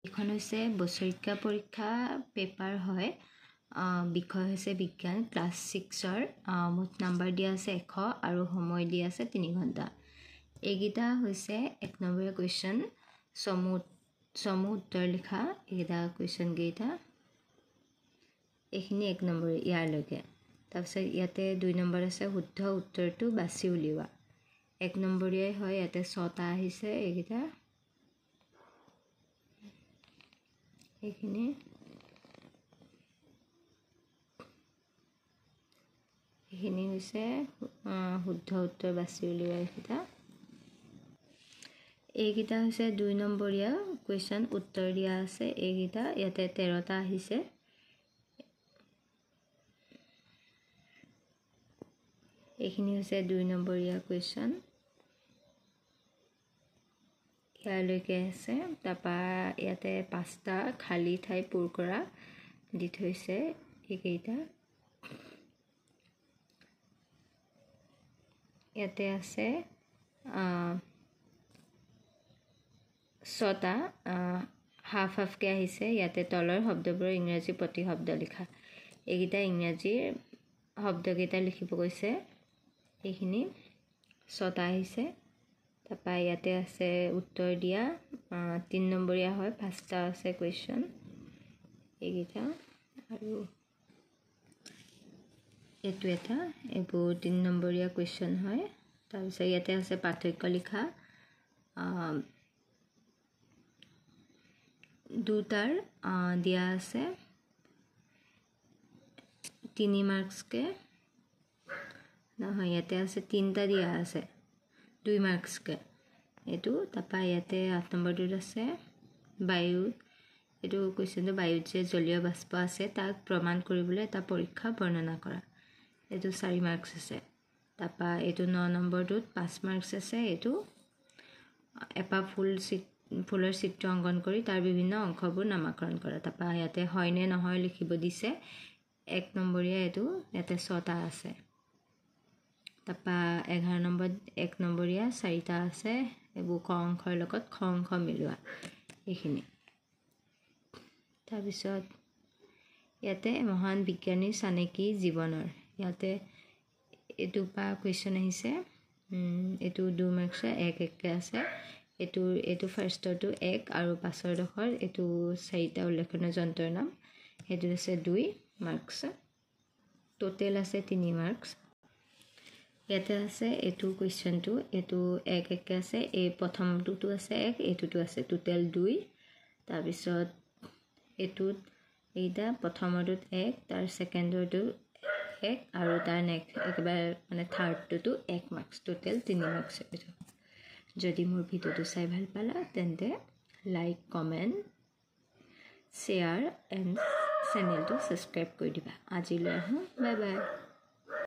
এখন হৈছে বছৰিকা পৰীক্ষা পেপাৰ হয় বিষয় হৈছে বিজ্ঞান ক্লাছ 6ৰ মুঠ নাম্বাৰ দিয়া আছে 100 আৰু সময় দিয়া আছে 3 ঘণ্টা এইকেইটা হৈছে 1 নম্বৰীয়া কুৱেশ্যন সমূহ উত্তৰ লিখা এইকেইটা কুৱেশ্যন কেইটা এইখিনি 1 নম্বৰ ইয়ালৈকে তাৰপিছত ইয়াতে 2 নম্বৰ আছে শুদ্ধ উত্তৰটো বাছি উলিওৱা 1 নম্বৰীয়াই হয় ইয়াতে 6টা আহিছে এইকেইটা এইখিনি হৈছে শুদ্ধ উত্তৰ বাছি উলিওৱা এইকেইটা হৈছে 2 নম্বৰীয়া কুৱেশ্যন উত্তৰ দিয়া আছে এইকেইটা ইয়াতে 13টা আহিছে এইখিনি হৈছে 2 নম্বৰীয়া কুৱেশ্যন ইয়ালৈকে আছে তাৰপা ইয়াতে 5টা খালী ঠাই পূৰ কৰা দি থৈছে এইকেইটা ইয়াতে আছে 6টা হাফ হাফকে আহিছে ইয়াতে তলৰ শব্দবোৰ ইংৰাজী প্ৰতিশব্দ লিখা এইকেইটা ইংৰাজীৰ শব্দকেইটা লিখিব কৈছে এইখিনি 6টা আহিছে তাৰপা ইয়াতে আছে উত্তৰ দিয়া 3 নম্বৰীয়া হয় 5টা আছে কুৱেশ্যন এইকেইটা আৰু এইটো এটা এইবোৰ 3 নম্বৰীয়া কুৱেশ্যন হয় তাৰপিছত ইয়াতে আছে পাৰ্থক্য লিখা দুটাৰ দিয়া আছে 3 মাৰ্কসকে নহয় ইয়াতে আছে 3টা দিয়া আছে 2 মাৰ্কসকে এটো তাৰপা ইয়াতে 8 নম্বৰটোত আছে বায়ু এটো কুৱেশ্যনটো বায়ুত যে জলীয় বাষ্প আছে তাক প্ৰমাণ কৰিবলৈ এটা পৰীক্ষা বৰ্ণনা কৰা এটো 4 মাৰ্কস আছে তাৰপা এটো 9 নম্বৰটোত 5 মাৰ্কস আছে এটো এপা ফুলৰ চিত্ৰ অংকন কৰি তাৰ বিভিন্ন অংশবোৰ নামকৰণ কৰা তাৰপা ইয়াতে হয় নে নহয় লিখিব দিছে 1 নম্বৰীয়া এটো ইয়াতে 6টা আছে তাৰপা 11 নম্বৰ 1 নম্বৰীয়া 4টা আছে এবোৰ ক অংশৰ লগত খ অংশ মিলোৱা এইখিনি তাৰপিছত ইয়াতে মহান বিজ্ঞানী চানেকি জীৱনৰ ইয়াতে এটো পা কুৱেশ্যন আহিছে এটো 2 মাৰ্কস 1 কে আছে এটো ফাৰ্ষ্টটো 1 আৰু পাছৰ দখৰ এটো 4টা উল্লেখনীয় যন্ত্ৰৰ নাম এটো আছে 2 মাৰ্কস টোটাল আছে 3 মাৰ্কস ইয়াতে আছে এটো কুৱেশ্যনটো এটো 1 কে আছে এই প্ৰথমটো আছে 1 এটোটো আছে টোটাল 2 তাৰ পিছত এটোত এইটা প্ৰথমটোত 1 তাৰ সেকেন্ডটো 1 আৰু তাৰ নেক্সট একবাৰ মানে থাৰ্ডটো 1 মাৰ্কস টোটাল 3 মাৰ্কস এটো যদি মোৰ ভিডিওটো চাই ভাল পালা তেন্তে লাইক কমেন্ট শেয়াৰ এণ্ড চেনেলটো সাবস্ক্ৰাইব কৰি দিবা আজিলৈ বাই বাই